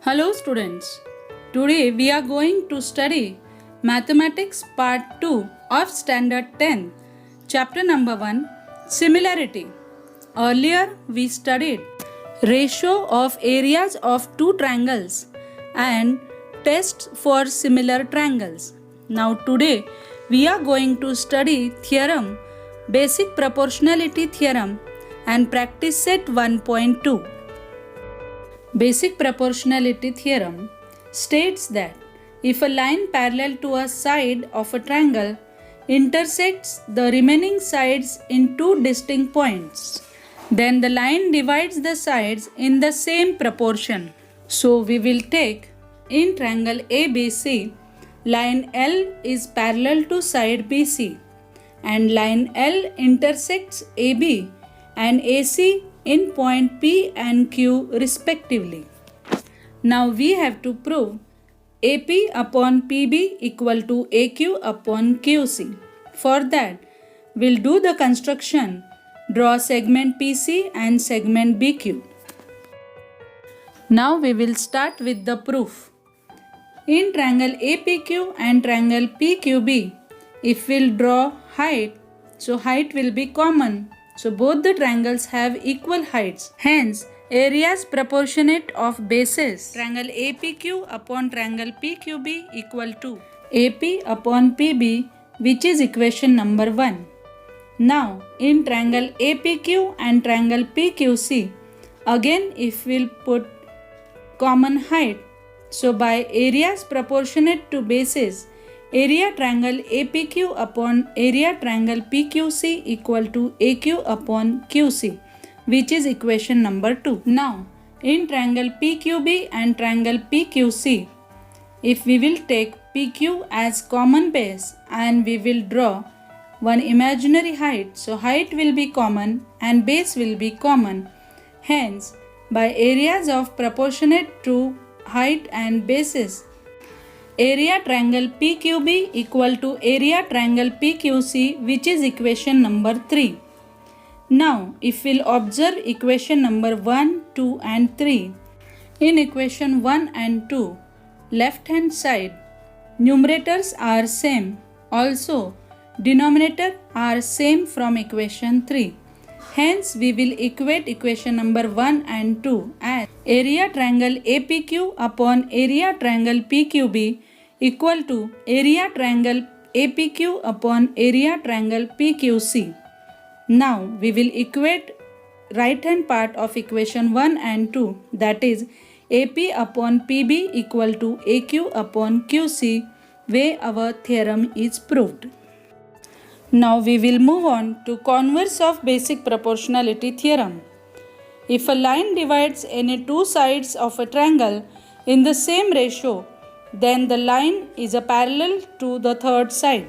Hello students. Today we are going to study Mathematics Part 2 of Standard 10, Chapter number 1, Similarity. Earlier we studied ratio of areas of two triangles and tests for similar triangles. Now today we are going to study theorem, basic proportionality theorem and practice set 1.2. Basic proportionality theorem states that if a line parallel to a side of a triangle intersects the remaining sides in two distinct points, then the line divides the sides in the same proportion. So we will take in triangle ABC, line L is parallel to side BC and line L intersects AB and AC in point P and Q respectively. Now we have to prove AP upon PB equal to AQ upon QC. For that, we'll do the construction. Draw segment PC and segment BQ. Now we will start with the proof. In triangle APQ and triangle PQB, if we'll draw height, so height will be common. So both the triangles have equal heights. Hence, areas proportionate of bases. Triangle APQ upon triangle PQB equal to AP upon PB, which is equation number 1. Now, in triangle APQ and triangle PQC, again if we'll put common height, so by areas proportionate to bases, area triangle APQ upon area triangle PQC equal to AQ upon QC, which is equation number 2. Now, in triangle PQB and triangle PQC, if we will take PQ as common base and we will draw one imaginary height, so height will be common and base will be common. Hence, by areas of proportionate to height and bases, area triangle PQB equal to area triangle PQC, which is equation number 3. Now, if we'll observe equation number 1, 2 and 3, in equation 1 and 2, left hand side, numerators are same. Also, denominator are same from equation 3. Hence, we will equate equation number 1 and 2 as area triangle APQ upon area triangle PQB equal to area triangle APQ upon area triangle PQC. Now we will equate right hand part of equation 1 and 2, that is AP upon PB equal to AQ upon QC, where our theorem is proved. Now we will move on to converse of basic proportionality theorem. If a line divides any two sides of a triangle in the same ratio, then the line is a parallel to the third side.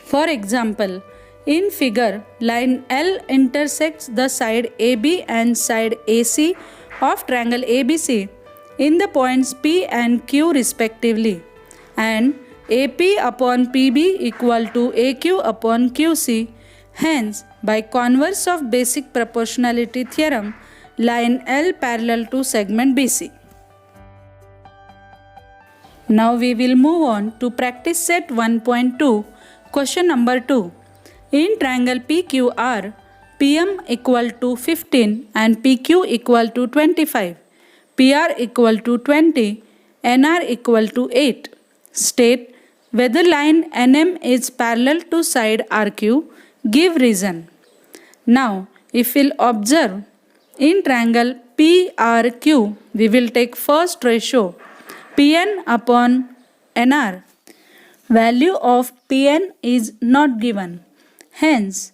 For example, in figure, line L intersects the side AB and side AC of triangle ABC in the points P and Q respectively, and AP upon PB equal to AQ upon QC. Hence, by converse of basic proportionality theorem, line L parallel to segment BC. Now we will move on to practice set 1.2, question number 2. In triangle PQR, PM equal to 15 and PQ equal to 25, PR equal to 20, NR equal to 8. State whether line NM is parallel to side RQ, give reason. Now, if we'll observe, in triangle PRQ, we will take first ratio Pn upon Nr. Value of Pn is not given. Hence,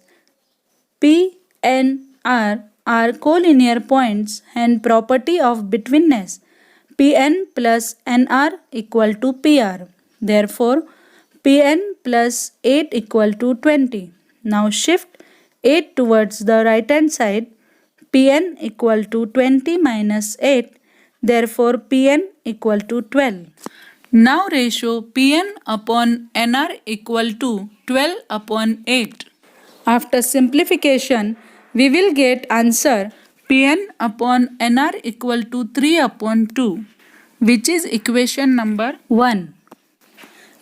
PNR are collinear points and property of betweenness. Pn plus Nr equal to PR. Therefore, Pn plus 8 equal to 20. Now shift 8 towards the right hand side. Pn equal to 20 minus 8. Therefore, Pn equal to 12. Now ratio Pn upon Nr equal to 12 upon 8. After simplification, we will get answer Pn upon Nr equal to 3 upon 2. which is equation number 1.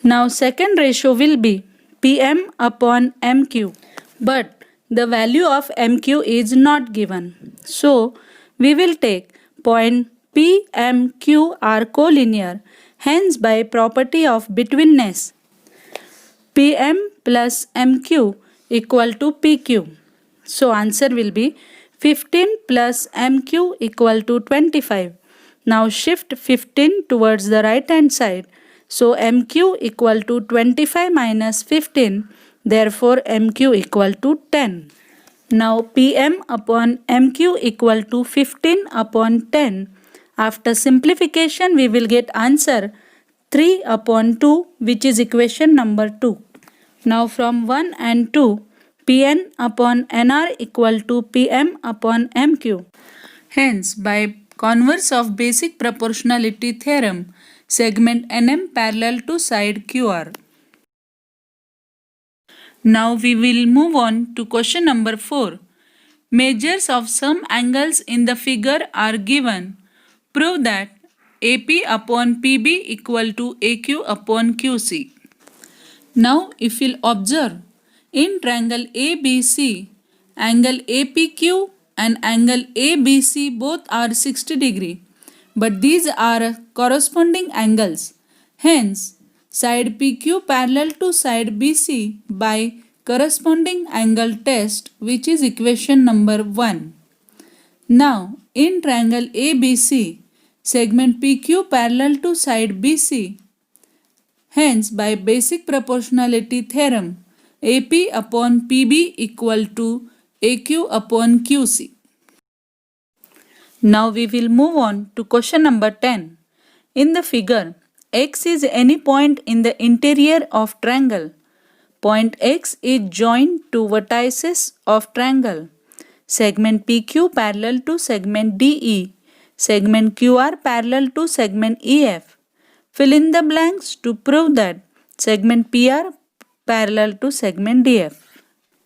Now second ratio will be PM upon MQ, but the value of MQ is not given. So we will take point PMQ are collinear, hence by property of betweenness, PM plus MQ equal to PQ. So answer will be 15 plus MQ equal to 25. Now shift 15 towards the right hand side. So MQ equal to 25 minus 15. Therefore MQ equal to 10. Now PM upon MQ equal to 15 upon 10. After simplification we will get answer 3 upon 2, which is equation number 2. Now from 1 and 2, Pn upon Nr equal to Pm upon Mq. Hence, by converse of basic proportionality theorem, segment Nm parallel to side QR. Now we will move on to question number 4. Measures of some angles in the figure are given. Prove that AP upon PB equal to AQ upon QC. Now if you'll observe, in triangle ABC, angle APQ and angle ABC both are 60 degree, but these are corresponding angles. Hence, side PQ parallel to side BC by corresponding angle test, which is equation number 1. Now, in triangle ABC, segment PQ parallel to side BC. Hence, by basic proportionality theorem, AP upon PB equal to AQ upon QC. Now we will move on to question number 10. In the figure, X is any point in the interior of triangle. Point X is joined to vertices of triangle. Segment PQ parallel to segment DE. Segment QR parallel to segment EF. Fill in the blanks to prove that segment PR parallel to segment DF.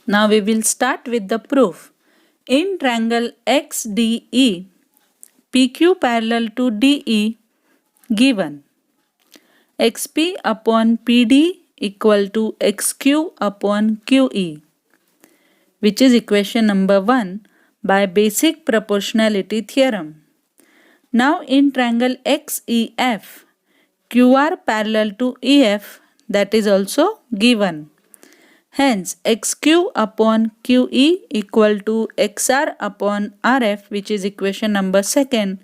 Now we will start with the proof. In triangle XDE, PQ parallel to DE given. XP upon PD equal to XQ upon QE, which is equation number 1 by basic proportionality theorem. Now in triangle XEF, QR parallel to EF, that is also given. Hence, XQ upon QE equal to XR upon RF, which is equation number 2.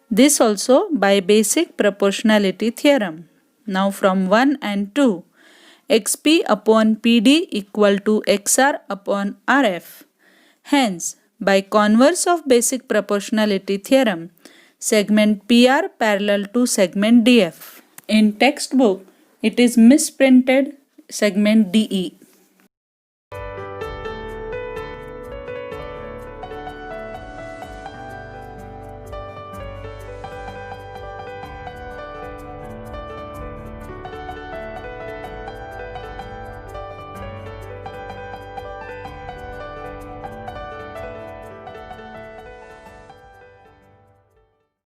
This also by basic proportionality theorem. Now from 1 and 2, XP upon PD equal to XR upon RF. Hence, by converse of basic proportionality theorem, segment PR parallel to segment DF. In textbook, it is misprinted segment DE.